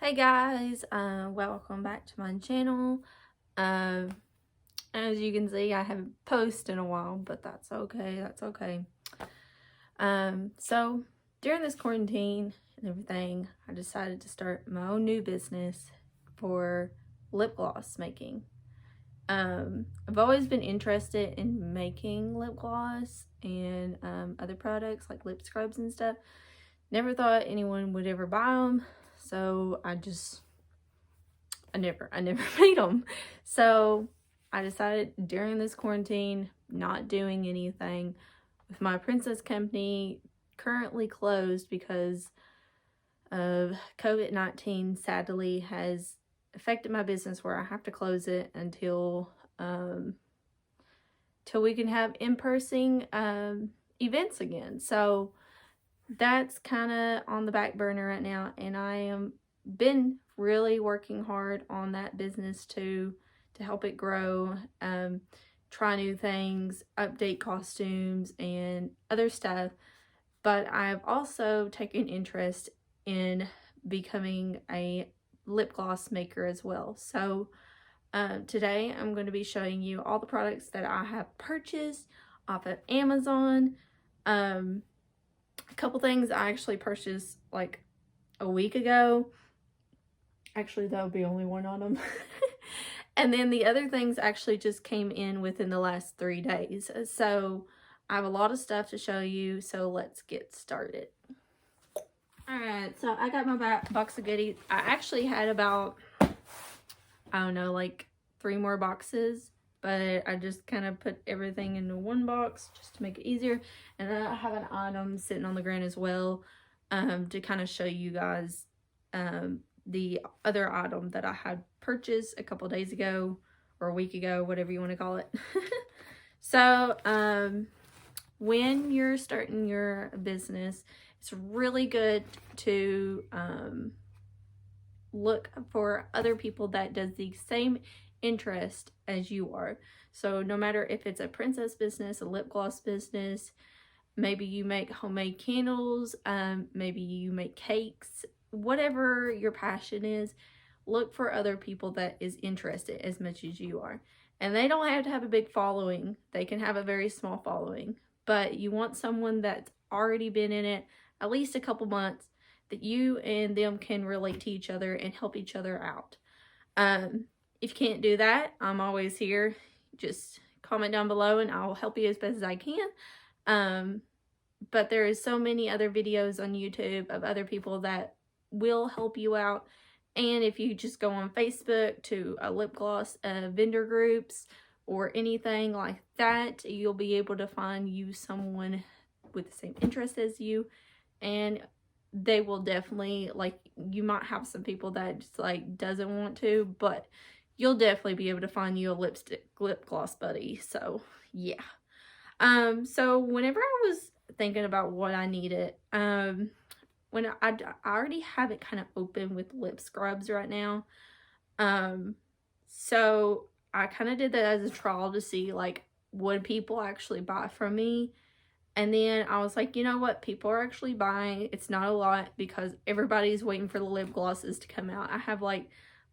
Hey guys, welcome back to my channel. As you can see, I haven't posted in a while, but that's okay. So during this quarantine and everything, I decided to start my own new business for lip gloss making. I've always been interested in making lip gloss and other products like lip scrubs and stuff. Never thought anyone would ever buy them, so I never made them. So I decided during this quarantine, not doing anything with my princess company, currently closed because of COVID-19, sadly has affected my business where I have to close it until till we can have in-person events again. So that's kind of on the back burner right now, and I am been really working hard on that business to help it grow, try new things, update costumes and other stuff. But I've also taken interest in becoming a lip gloss maker as well. So today I'm going to be showing you all the products that I have purchased off of Amazon. A couple things I actually purchased like a week ago. Actually, that would be only one on them. And then the other things actually just came in within the last 3 days. So I have a lot of stuff to show you, so let's get started. Alright, so I got my box of goodies. I actually had about, I don't know, like 3 more boxes, but I just kind of put everything into one box just to make it easier. And then I have an item sitting on the ground as well, to kind of show you guys the other item that I had purchased a couple days ago or a week ago, whatever you want to call it. So when you're starting your business, it's really good to look for other people that does the same interest as you are. So no matter if it's a princess business, a lip gloss business, maybe you make homemade candles, maybe you make cakes, whatever your passion is, look for other people that is interested as much as you are. And they don't have to have a big following. They can have a very small following, but you want someone that's already been in it at least a couple months, that you and them can relate to each other and help each other out. If you can't do that, I'm always here. Just comment down below and I'll help you as best as I can. But there is so many other videos on YouTube of other people that will help you out. And if you just go on Facebook to a lip gloss vendor groups or anything like that, you'll be able to find you someone with the same interest as you, and they will definitely, like, you might have some people that just like doesn't want to, but you'll definitely be able to find you a lip gloss buddy. So yeah. So whenever I was thinking about what I needed, when I already have it kind of open with lip scrubs right now. So I kind of did that as a trial to see, like, would people actually buy from me? And then I was like, you know what? People are actually buying. It's not a lot because everybody's waiting for the lip glosses to come out. I have like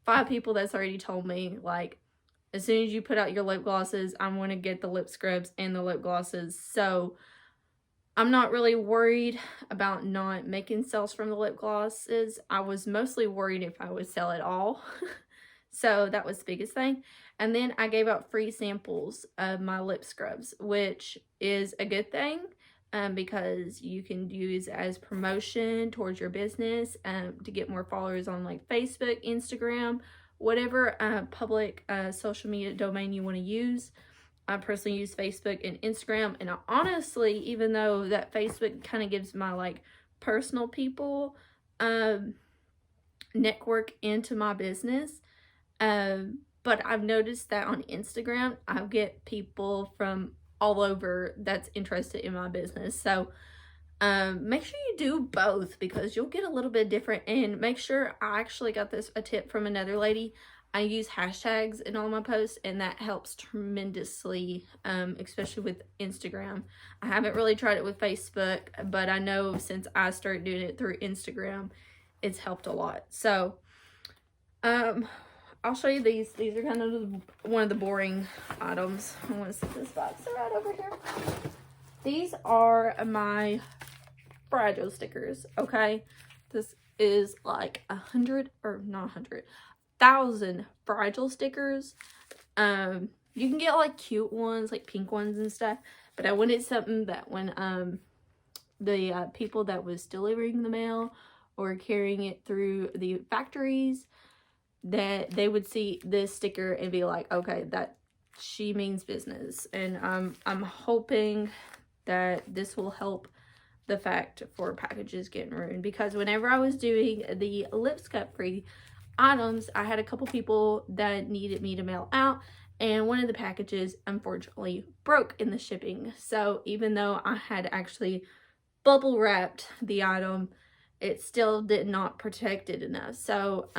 5 people that's already told me, like, as soon as you put out your lip glosses, I'm going to get the lip scrubs and the lip glosses. So I'm not really worried about not making sales from the lip glosses. I was mostly worried if I would sell it all. So that was the biggest thing. And then I gave out free samples of my lip scrubs, which is a good thing, because you can use as promotion towards your business, to get more followers on like Facebook, Instagram, whatever public social media domain you want to use. I personally use Facebook and Instagram, and honestly, even though that Facebook kind of gives my like personal people network into my business, but I've noticed that on Instagram, I get people from all over that's interested in my business. So make sure you do both because you'll get a little bit different. And make sure, I actually got a tip from another lady. I use hashtags in all my posts, and that helps tremendously, especially with Instagram. I haven't really tried it with Facebook, but I know since I started doing it through Instagram, it's helped a lot. So I'll show you these. These are kind of one of the boring items. I want to set this box right over here. These are my fragile stickers, okay? This is like 100, or not 100,000 fragile stickers. You can get like cute ones, like pink ones and stuff, but I wanted something that when the people that was delivering the mail or carrying it through the factories, that they would see this sticker and be like, okay, that she means business. And I'm hoping that this will help the fact for packages getting ruined, because whenever I was doing the Lips Cup free items, I had a couple people that needed me to mail out, and one of the packages unfortunately broke in the shipping. So even though I had actually bubble wrapped the item, it still did not protect it enough. So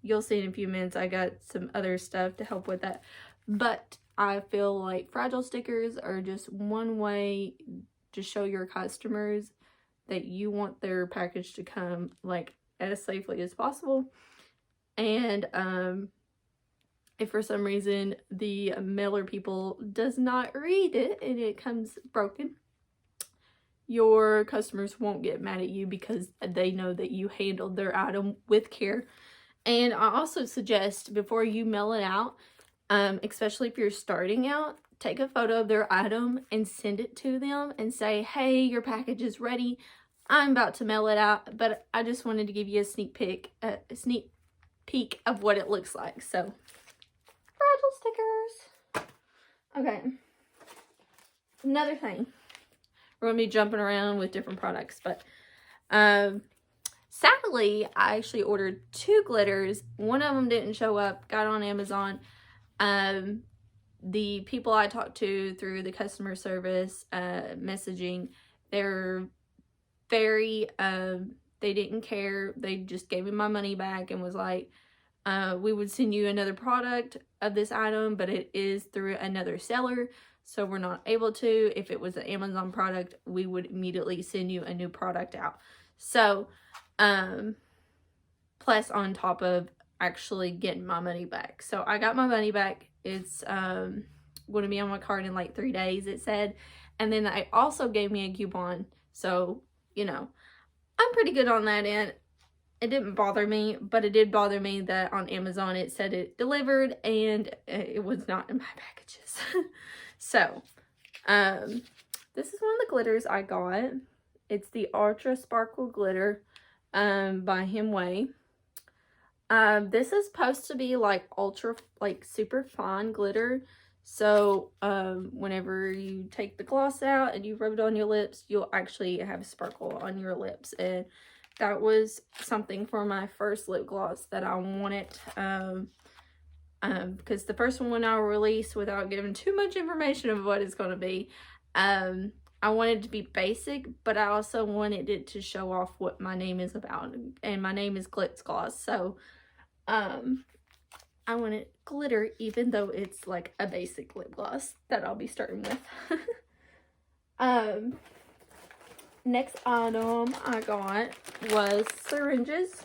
you'll see in a few minutes I got some other stuff to help with that. But I feel like fragile stickers are just one way to show your customers that you want their package to come like as safely as possible. And if for some reason the mailer people does not read it and it comes broken, your customers won't get mad at you because they know that you handled their item with care. And I also suggest, before you mail it out, especially if you're starting out, take a photo of their item and send it to them and say, hey, your package is ready. I'm about to mail it out, but I just wanted to give you a sneak peek of what it looks like. So, fragile stickers. Okay. Another thing. We're going to be jumping around with different products, but sadly, I actually ordered 2 glitters. One of them didn't show up, got on Amazon. The people I talked to through the customer service messaging, they're very, they didn't care. They just gave me my money back and was like, we would send you another product of this item, but it is through another seller, so we're not able to. If it was an Amazon product, we would immediately send you a new product out. So, plus on top of actually getting my money back. So I got my money back. It's going to be on my card in like 3 days, it said. And then they also gave me a coupon. So, you know, I'm pretty good on that end. It didn't bother me, but it did bother me that on Amazon it said it delivered and it was not in my packages. So, this is one of the glitters I got. It's the Ultra Sparkle Glitter by Hemway. This is supposed to be like ultra, like super fine glitter. So, whenever you take the gloss out and you rub it on your lips, you'll actually have a sparkle on your lips. And that was something for my first lip gloss that I wanted. Because the first one I released, without giving too much information of what it's going to be, I wanted it to be basic, but I also wanted it to show off what my name is about. And my name is Glitz Gloss. So, I wanted glitter, even though it's like a basic lip gloss that I'll be starting with. Next item I got was syringes.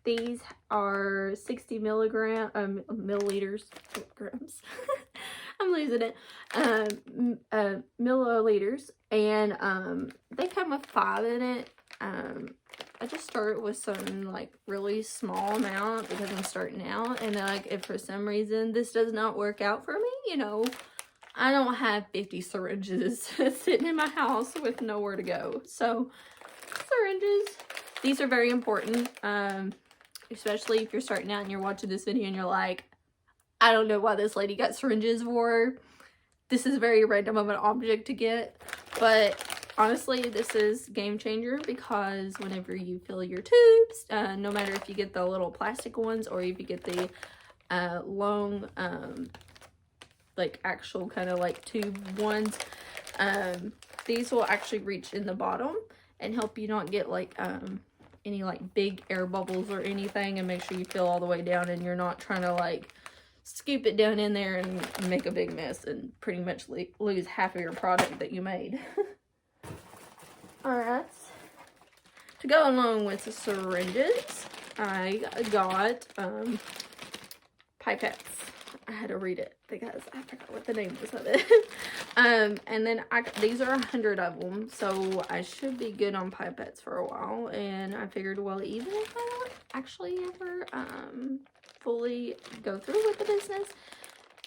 These are 60 milliliters, grams. I'm losing it. Milliliters, and they come with 5 in it. I just started with something like really small amount because I'm starting out, and like if for some reason this does not work out for me, you know, I don't have 50 syringes sitting in my house with nowhere to go. So, syringes. These are very important, especially if you're starting out and you're watching this video and you're like, I don't know why this lady got syringes for. This is very random of an object to get, but honestly, this is game changer, because whenever you fill your tubes, no matter if you get the little plastic ones or if you get the long, like actual kind of like tube ones, these will actually reach in the bottom and help you not get like any like big air bubbles or anything, and make sure you fill all the way down and you're not trying to like scoop it down in there and make a big mess and pretty much lose half of your product that you made. Alright, to go along with the syringes, I got pipettes. I had to read it because I forgot what the name was of it. And then these are 100 of them, so I should be good on pipettes for a while. And I figured, well, even if I don't actually ever fully go through with the business,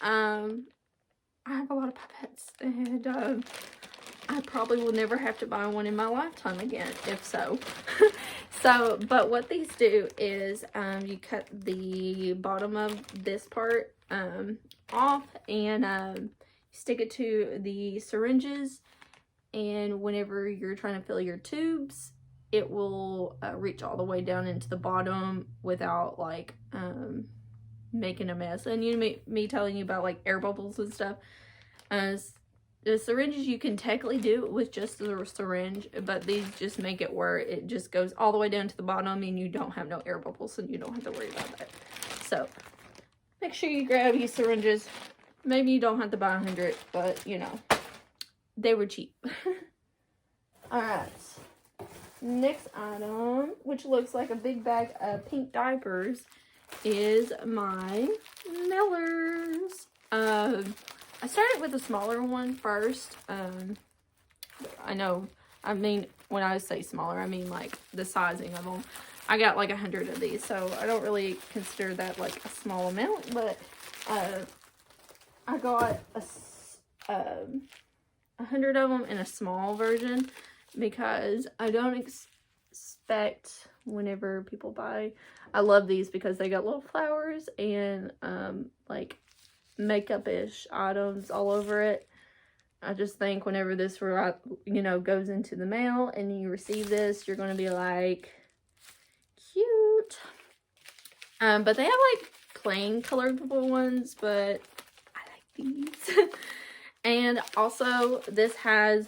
I have a lot of pipettes, and I probably will never have to buy one in my lifetime again, if so. But what these do is you cut the bottom of this part off, and stick it to the syringes, and whenever you're trying to fill your tubes, it will reach all the way down into the bottom without like making a mess. And you know me telling you about like air bubbles and stuff. The syringes, you can technically do it with just the syringe, but these just make it where it just goes all the way down to the bottom and you don't have no air bubbles, and you don't have to worry about that. So make sure you grab these syringes. Maybe you don't have to buy 100, but you know, they were cheap. Alright, next item, which looks like a big bag of pink diapers, is my Millers. I started with a smaller one first. I mean, when I say smaller, I mean like the sizing of them. I got like 100 of these, so I don't really consider that like a small amount, but I got 100 of them in a small version because I don't expect whenever people buy. I love these because they got little flowers and like makeup-ish items all over it. I just think whenever this, you know, goes into the mail and you receive this, you're going to be like, cute. But they have like plain colorful ones, but I like these. And also this has,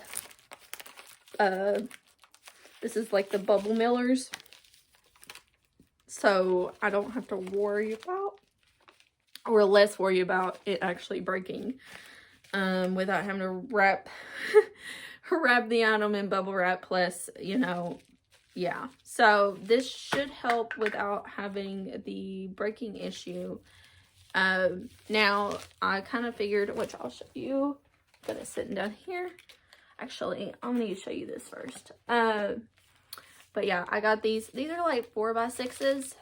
this is like the bubble millers. So I don't have to worry about, or less worry about it actually breaking without having to wrap the item in bubble wrap, plus, you know, yeah. So this should help without having the breaking issue. Now I kind of figured, which I'll show you, got it sitting down here. Actually, I'll need to show you this first. But yeah, I got these are like 4x6s.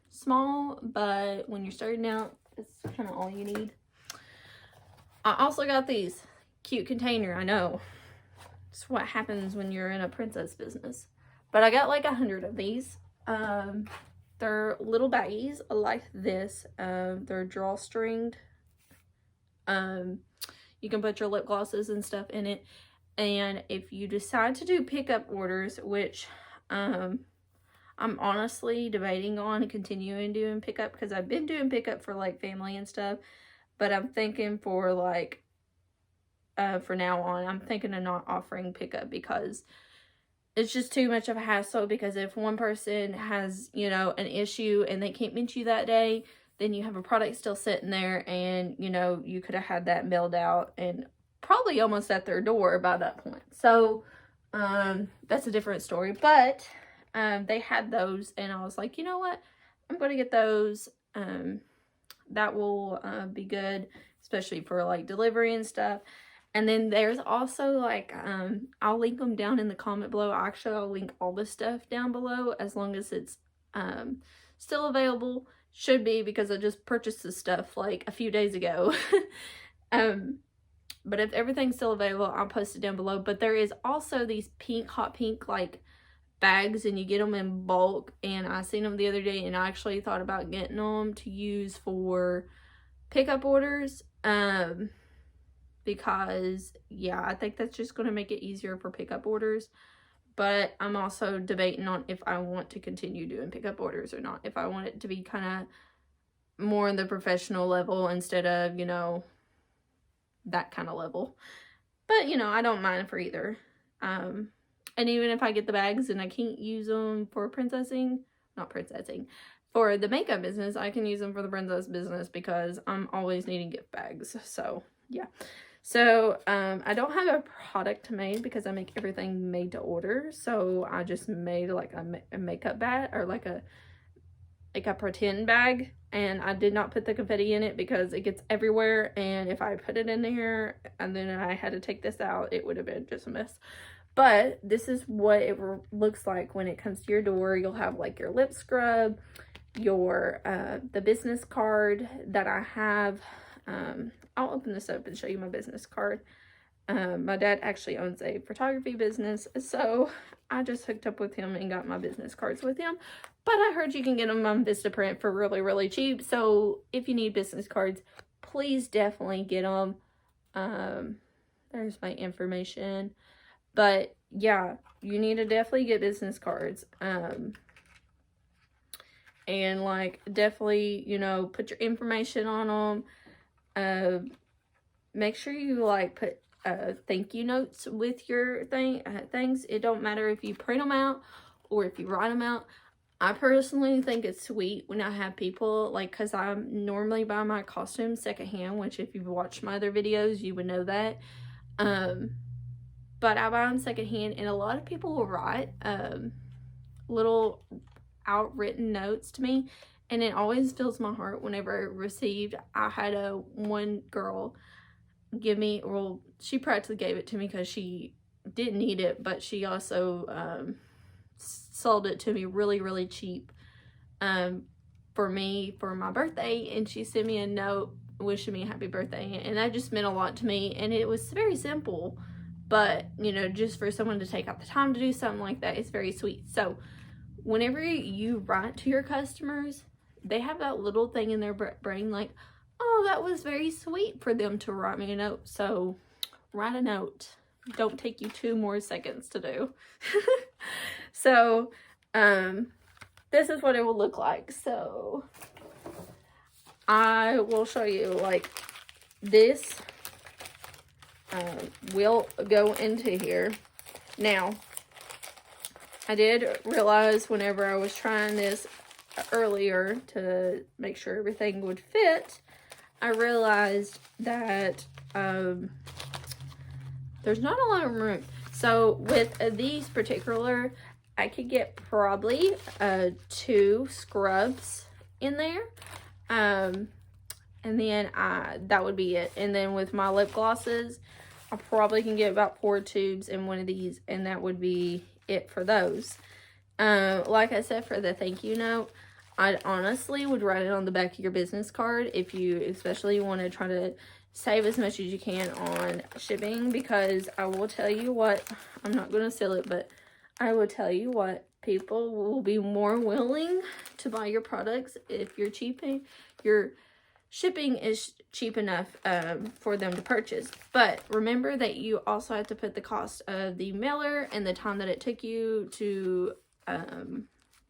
Small, but when you're starting out, it's kind of all you need. I also got these. Cute container, I know. It's what happens when you're in a princess business. But I got like 100 of these. They're little baggies like this. They're drawstringed. You can put your lip glosses and stuff in it. And if you decide to do pickup orders, which I'm honestly debating on continuing doing pickup, because I've been doing pickup for like family and stuff, but I'm thinking for like for now on, I'm thinking of not offering pickup because it's just too much of a hassle. Because if one person has, you know, an issue and they can't meet you that day, then you have a product still sitting there, and you know, you could have had that mailed out and probably almost at their door by that point. So that's a different story. But they had those, and I was like, you know what, I'm going to get those. That will be good, especially for like delivery and stuff. And then there's also like, I'll link them down in the comment below. Actually, I'll link all the stuff down below as long as it's still available. Should be, because I just purchased this stuff like a few days ago. But if everything's still available, I'll post it down below. But there is also these pink, hot pink like bags, and you get them in bulk, and I seen them the other day, and I actually thought about getting them to use for pickup orders, because yeah, I think that's just going to make it easier for pickup orders. But I'm also debating on if I want to continue doing pickup orders or not, if I want it to be kind of more in the professional level instead of, you know, that kind of level. But you know, I don't mind for either. And even if I get the bags and I can't use them for for the makeup business, I can use them for the princess business, because I'm always needing gift bags. So yeah. So, I don't have a product made because I make everything made to order. So I just made like a makeup bag, or like a pretend bag, and I did not put the confetti in it because it gets everywhere, and if I put it in there and then I had to take this out, it would have been just a mess. But this is what it looks like when it comes to your door. You'll have like your lip scrub, your the business card that I have. I'll open this up and show you my business card. My dad actually owns a photography business, so I just hooked up with him and got my business cards with him. But I heard you can get them on Vistaprint for really, really cheap. So if you need business cards, please definitely get them. There's my information. But yeah, you need to definitely get business cards. And like definitely, you know, put your information on them. Make sure you like put thank you notes with your things. It don't matter if you print them out or if you write them out. I personally think it's sweet when I have people, like, because I normally buy my costumes secondhand, which if you've watched my other videos, you would know that. But I buy them secondhand, and a lot of people will write little outwritten notes to me, and it always fills my heart whenever I had one girl give me, well, she practically gave it to me because she didn't need it, but she also sold it to me really, really cheap for my birthday, and she sent me a note wishing me a happy birthday, and that just meant a lot to me. And it was very simple, but you know, just for someone to take out the time to do something like that, it's very sweet. So whenever you write to your customers, they have that little thing in their brain like, oh, that was very sweet for them to write me a note. So write a note. Don't take you 2 more seconds to do. So this is what it will look like. So I will show you, like, this will go into here. Now, I did realize whenever I was trying this earlier to make sure everything would fit, I realized that there's not a lot of room. So with these particular, I could get probably 2 scrubs in there. And then that would be it. And then with my lip glosses, I probably can get about 4 tubes in one of these, and that would be it for those. Like I said, for the thank you note, I honestly would write it on the back of your business card if you especially want to try to save as much as you can on shipping, because I will tell you what, I'm not going to sell it, but I will tell you what, people will be more willing to buy your products if your shipping is cheap enough for them to purchase. But remember that you also have to put the cost of the mailer and the time that it took you to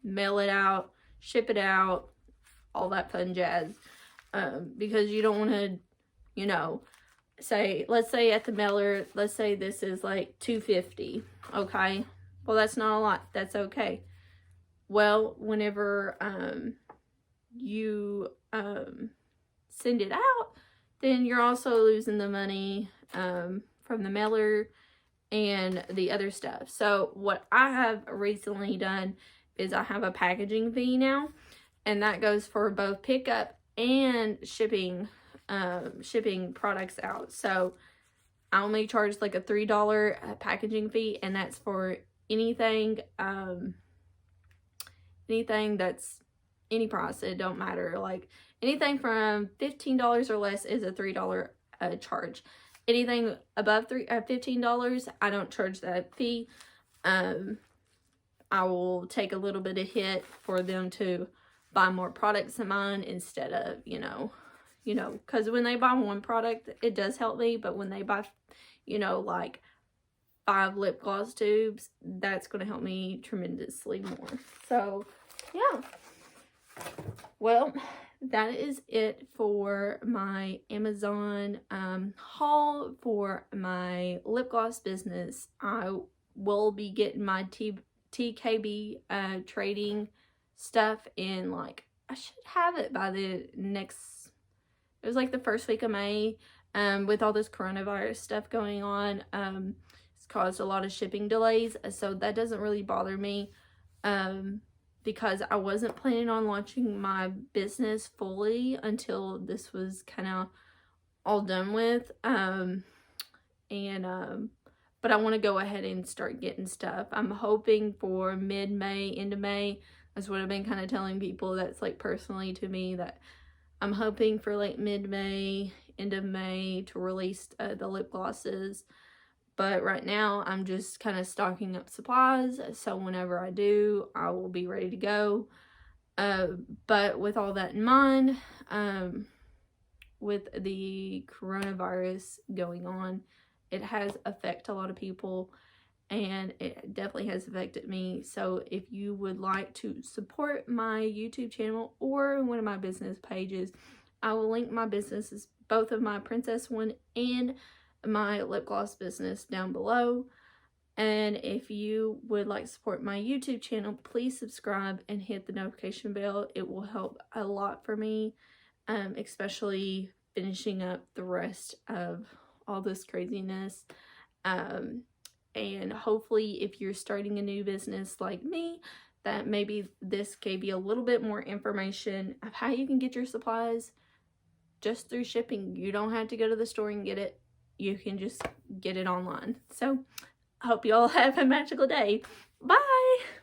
mail it out, ship it out, all that fun jazz, because you don't want to, you know, let's say at the mailer, let's say this is like $2.50, okay, well, that's not a lot, that's okay. Well, whenever you send it out, then you're also losing the money from the mailer and the other stuff. So what I have recently done is I have a packaging fee now, and that goes for both pickup and shipping products out. So I only charge like a $3 packaging fee, and that's for anything that's any price. It don't matter, like anything from $15 or less is a $3 charge. Anything above $15, I don't charge that fee. I will take a little bit of hit for them to buy more products of mine instead of, you know, because when they buy one product, it does help me, but when they buy, you know, like 5 lip gloss tubes, that's going to help me tremendously more. So, yeah. Well, that is it for my Amazon haul for my lip gloss business. I will be getting my TKB trading stuff in, like, I should have it by the next, it was like the first week of May, With all this coronavirus stuff going on, it's caused a lot of shipping delays, so that doesn't really bother me, because I wasn't planning on launching my business fully until this was kind of all done with, but I want to go ahead and start getting stuff. I'm hoping for mid-May, end of May. That's what I've been kind of telling people that's like personally to me, that I'm hoping for like mid-May, end of May to release the lip glosses. But right now I'm just kind of stocking up supplies, so whenever I do, I will be ready to go. But with all that in mind, with the coronavirus going on, it has affected a lot of people, and it definitely has affected me. So if you would like to support my YouTube channel or one of my business pages, I will link my businesses, both of my princess one and my lip gloss business, down below. And if you would like to support my YouTube channel, please subscribe and hit the notification bell. It will help a lot for me, especially finishing up the rest of all this craziness. And hopefully if you're starting a new business like me, that maybe this gave you a little bit more information of how you can get your supplies just through shipping. You don't have to go to the store and get it. You can just get it online. So I hope you all have a magical day. Bye!